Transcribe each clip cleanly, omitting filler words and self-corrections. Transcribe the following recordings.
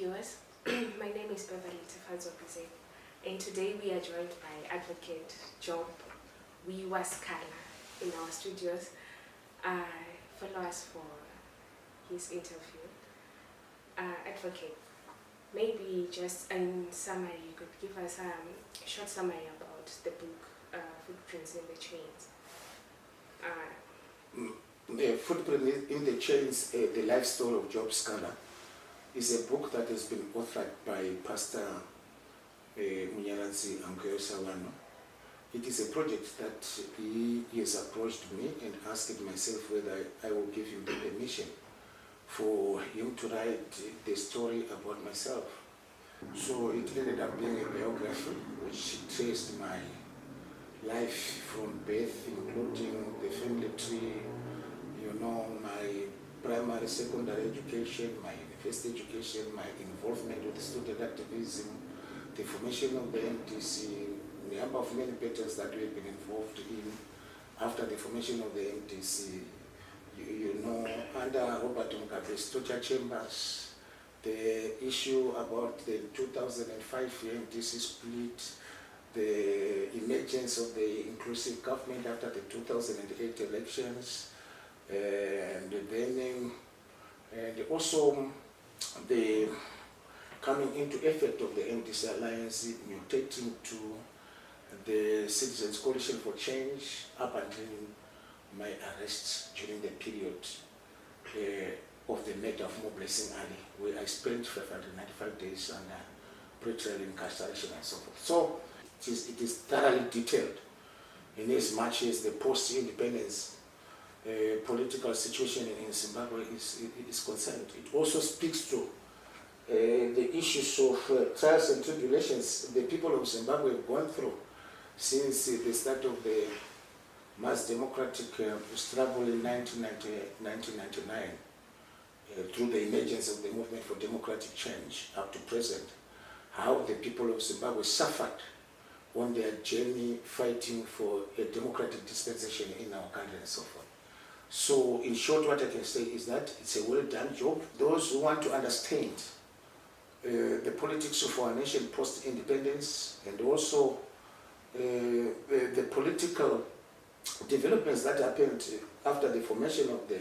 viewers. My name is Beverly Tefazopise, and today we are joined by Advocate Job Sikhala in our studios. Follow us for his interview. Advocate, maybe just in summary, you could give us a short summary about the book, Footprints in the Chains. The Footprint in the Chains, The Life Story of Job Sikhala, is a book that has been authored by Pastor Munyaradzi Sawano. It is a project that he has approached me and asked myself whether I will give him the permission for him to write the story about myself. So it ended up being a biography which traced my life from birth, including the family tree, my primary, secondary education, my university education, my involvement with student activism, the formation of the MTC, the number of many battles that we have been involved in after the formation of the MTC, under Robert Mugabe's torture chambers, the issue about the 2005 MTC split, the emergence of the inclusive government after the 2008 elections, and also the coming into effect of the MTC alliance, mutating to the Citizens Coalition for Change up until my arrest during the period of the murder of Mo Blessing Ali, where I spent 595 days under pre-trial incarceration and so forth. So it is thoroughly detailed in as much as the post-independence political situation in Zimbabwe is concerned. It also speaks to the issues of trials and tribulations the people of Zimbabwe have gone through since the start of the mass democratic struggle in 1999, through the emergence of the movement for democratic change up to present, how the people of Zimbabwe suffered on their journey fighting for a democratic dispensation in our country and so forth. So in short, what I can say is that it's a well-done job. Those who want to understand the politics of our nation post-independence and also the political developments that happened after the formation of the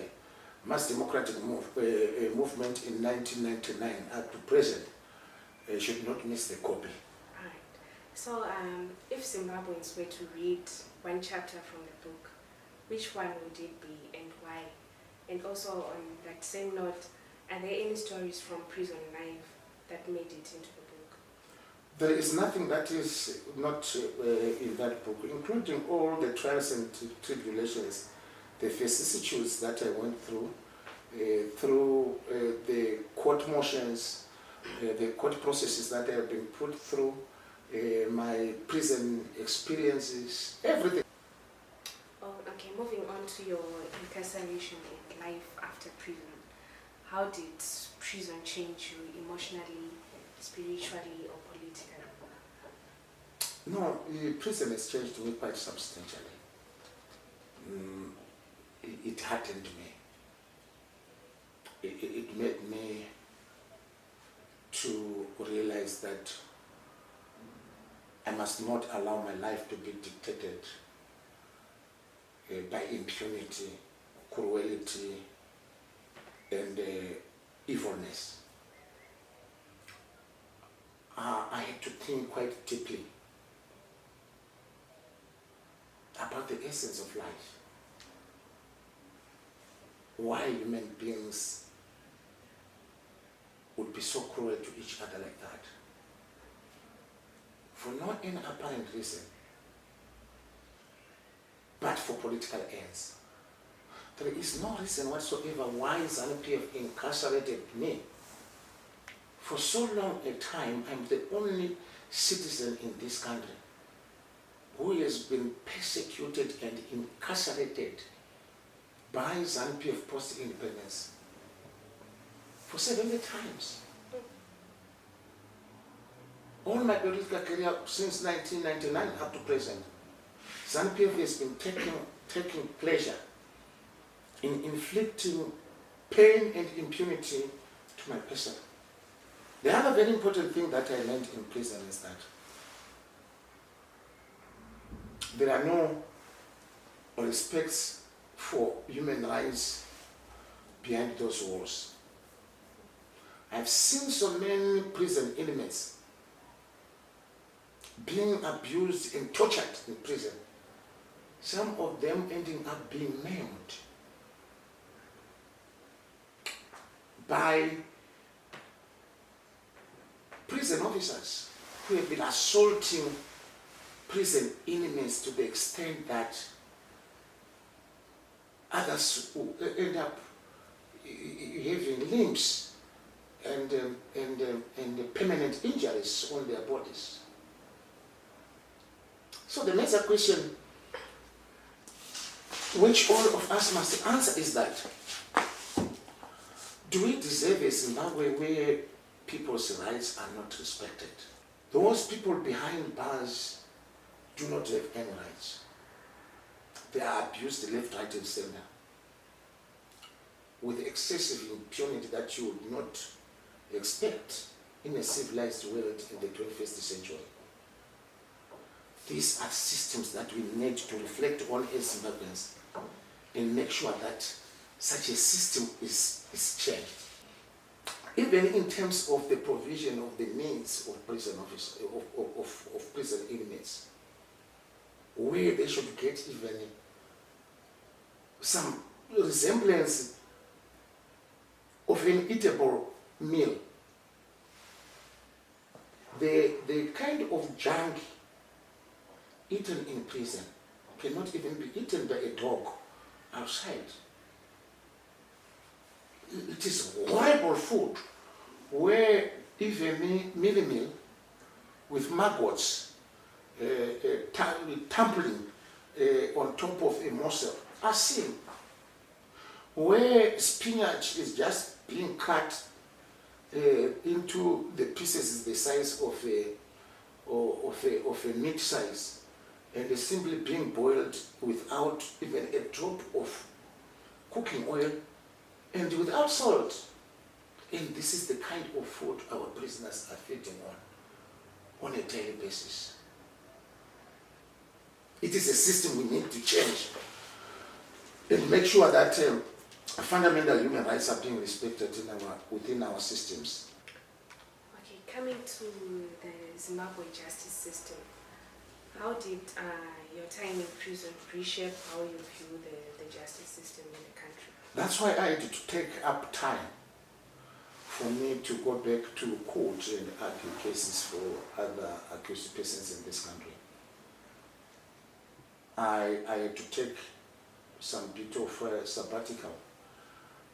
mass democratic movement in 1999 up to present, should not miss the copy. All right. So if Zimbabweans were to read one chapter from the book, which one would it be and why? And also on that same note, are there any stories from prison life that made it into the book? There is nothing that is not in that book, including all the trials and tribulations, the vicissitudes that I went through the court motions, the court processes that I have been put through, my prison experiences, everything. Oh, okay, moving on to your incarceration and life after prison. How did prison change you emotionally, spiritually, or politically? No, prison has changed me quite substantially. It heartened me. It made me to realize that I must not allow my life to be dictated by impunity, cruelty, and evilness. I had to think quite deeply about the essence of life. Why human beings would be so cruel to each other like that. For no any apparent reason, but for political ends. There is no reason whatsoever why ZANU-PF incarcerated me. For so long a time, I'm the only citizen in this country who has been persecuted and incarcerated by ZANU-PF post-independence for 70 times. All my political career since 1999 up to present, ZANU-PF has been taking pleasure in inflicting pain and impunity to my person. The other very important thing that I learned in prison is that there are no respects for human rights behind those walls. I've seen so many prison inmates being abused and tortured in prison. Some of them ending up being maimed by prison officers who have been assaulting prison inmates to the extent that others who end up having limbs and permanent injuries on their bodies. So the major question which all of us must answer is that, do we deserve a Zimbabwe where people's rights are not respected? Those people behind bars do not have any rights. They are abused left, right, and center with excessive impunity that you would not expect in a civilized world in the 21st century. These are systems that we need to reflect on as Zimbabweans and make sure that such a system is changed. Even in terms of the provision of the means of prison office, of prison inmates, where they should get even some resemblance of an eatable meal. The kind of junk eaten in prison cannot even be eaten by a dog outside. It is horrible food where even meal with maggots tumbling on top of a morsel are seen, where spinach is just being cut into the pieces the size of a meat size, and is simply being boiled without even a drop of cooking oil and without salt. And this is the kind of food our prisoners are feeding on a daily basis. It is a system we need to change and make sure that fundamental human rights are being respected within our systems. Okay, coming to the Zimbabwe justice system, how did your time in prison reshape how you view the justice system in the country? That's why I had to take up time for me to go back to court and argue cases for other accused persons in this country. I had to take some bit of sabbatical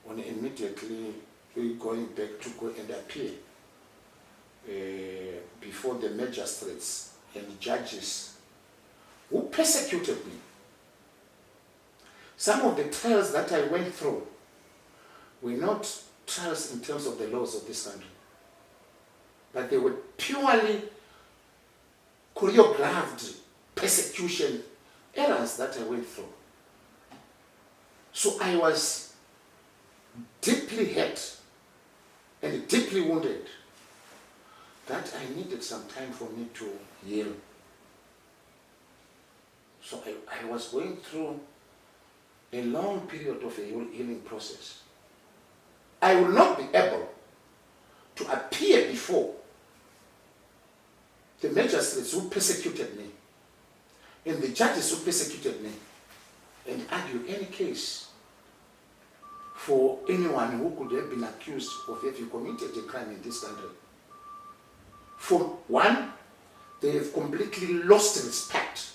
on immediately going back to go and appear before the magistrates and judges who persecuted me. Some of the trials that I went through were not trials in terms of the laws of this country, but they were purely choreographed persecution errors that I went through. So I was deeply hurt and deeply wounded that I needed some time for me to heal. So I was going through a long period of a healing process. I will not be able to appear before the magistrates who persecuted me and the judges who persecuted me and argue any case for anyone who could have been accused of having committed a crime in this country. For one, they have completely lost respect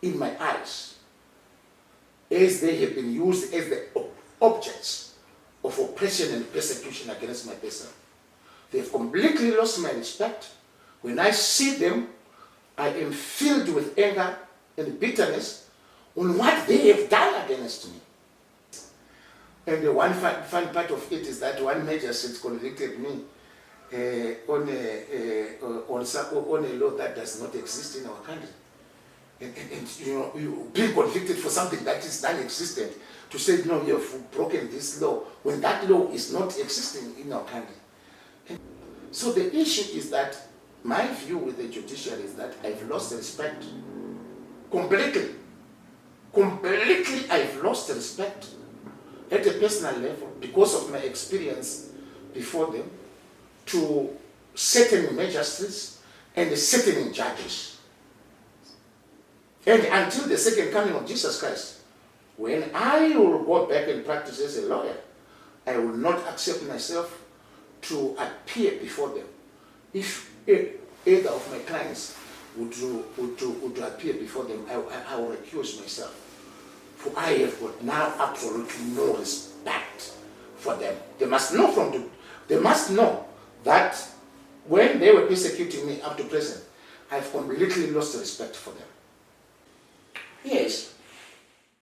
in my eyes, as they have been used as the objects of oppression and persecution against my person. They have completely lost my respect. When I see them, I am filled with anger and bitterness on what they have done against me. And the one fun part of it is that one magistrate convicted me on a law that does not exist in our country. And you know, you being convicted for something that is non-existent, to say, no, you have broken this law, when that law is not existing in our country. And So the issue is that my view with the judiciary is that I've lost respect completely. Completely, I've lost respect at a personal level because of my experience before them to certain magistrates and certain judges. And until the second coming of Jesus Christ, when I will go back and practice as a lawyer, I will not accept myself to appear before them. If either of my clients would appear before them, I will recuse myself. For I have got now absolutely no respect for them. They must know that when they were persecuting me up to present, I've completely lost respect for them. Yes.